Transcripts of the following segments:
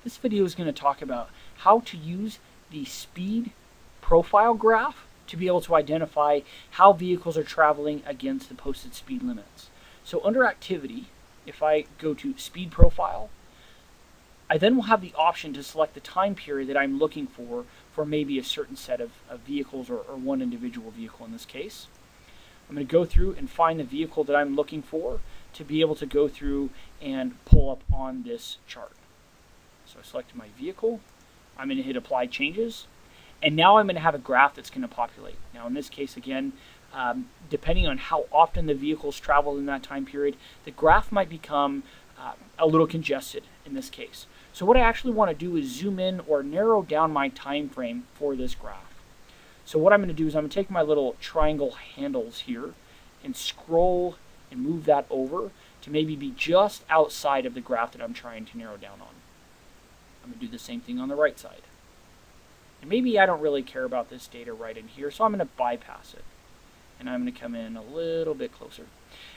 This video is going to talk about how to use the speed profile graph to be able to identify how vehicles are traveling against the posted speed limits. So under activity, if I go to speed profile, I then will have the option to select the time period that I'm looking for maybe a certain set of vehicles or one individual vehicle in this case. I'm going to go through and find the vehicle that I'm looking for to be able to go through and pull up on this chart. So I select my vehicle, I'm going to hit apply changes, and now I'm going to have a graph that's going to populate. Now in this case again, depending on how often the vehicles travel in that time period, the graph might become a little congested in this case. So what I actually want to do is zoom in or narrow down my time frame for this graph. So what I'm going to do is I'm going to take my little triangle handles here and scroll and move that over to maybe be just outside of the graph that I'm trying to narrow down on. I'm going to do the same thing on the right side. And maybe I don't really care about this data right in here, so I'm going to bypass it. And I'm going to come in a little bit closer.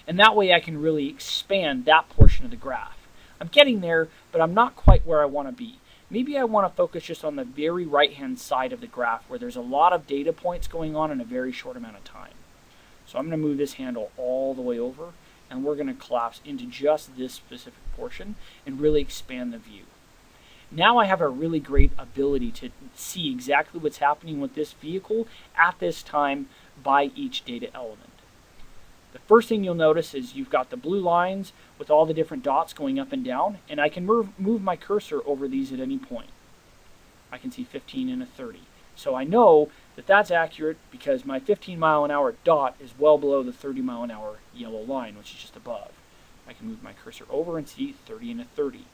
And that way I can really expand that portion of the graph. I'm getting there, but I'm not quite where I want to be. Maybe I want to focus just on the very right-hand side of the graph where there's a lot of data points going on in a very short amount of time. So I'm going to move this handle all the way over, and we're going to collapse into just this specific portion and really expand the view. Now I have a really great ability to see exactly what's happening with this vehicle at this time by each data element. The first thing you'll notice is you've got the blue lines with all the different dots going up and down, and I can move my cursor over these at any point. I can see 15 and a 30. So I know that that's accurate because my 15-mile-an-hour dot is well below the 30-mile-an-hour yellow line, which is just above. I can move my cursor over and see 30 and a 30.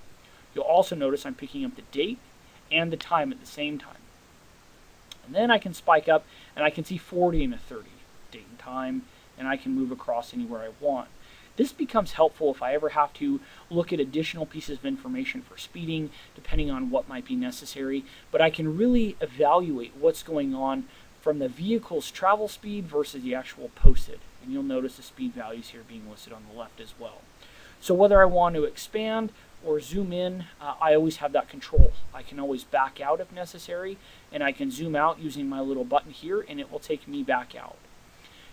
You'll also notice I'm picking up the date and the time at the same time. And then I can spike up and I can see 40 and a 30, date and time, and I can move across anywhere I want. This becomes helpful if I ever have to look at additional pieces of information for speeding, depending on what might be necessary, but I can really evaluate what's going on from the vehicle's travel speed versus the actual posted. And you'll notice the speed values here being listed on the left as well. So whether I want to expand or zoom in, I always have that control. I can always back out if necessary, and I can zoom out using my little button here, and it will take me back out.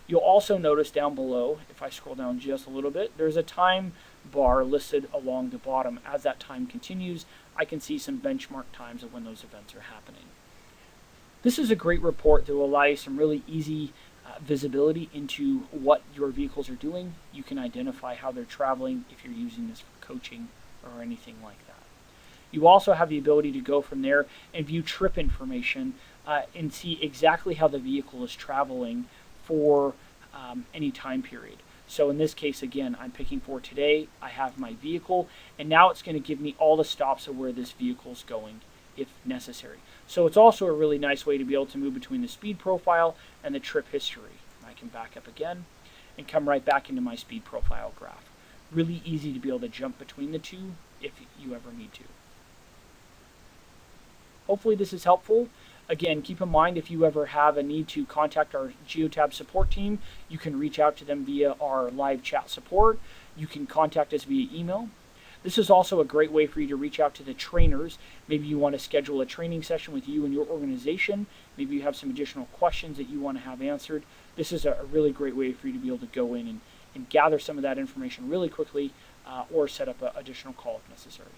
You'll also notice down below, if I scroll down just a little bit, there's a time bar listed along the bottom. As that time continues, I can see some benchmark times of when those events are happening. This is a great report that will allow you some really easy visibility into what your vehicles are doing. You can identify how they're traveling if you're using this for coaching or anything like that. You also have the ability to go from there and view trip information and see exactly how the vehicle is traveling for any time period. So in this case, again, I'm picking for today. I have my vehicle, and now it's going to give me all the stops of where this vehicle is going if necessary. So it's also a really nice way to be able to move between the speed profile and the trip history. I can back up again and come right back into my speed profile graph. Really easy to be able to jump between the two if you ever need to. Hopefully this is helpful. Again, keep in mind if you ever have a need to contact our Geo Tab Support Team, you can reach out to them via our live chat support. You can contact us via email. This is also a great way for you to reach out to the trainers. Maybe you want to schedule a training session with you and your organization. Maybe you have some additional questions that you want to have answered. This is a really great way for you to be able to go in and gather some of that information really quickly or set up an additional call if necessary.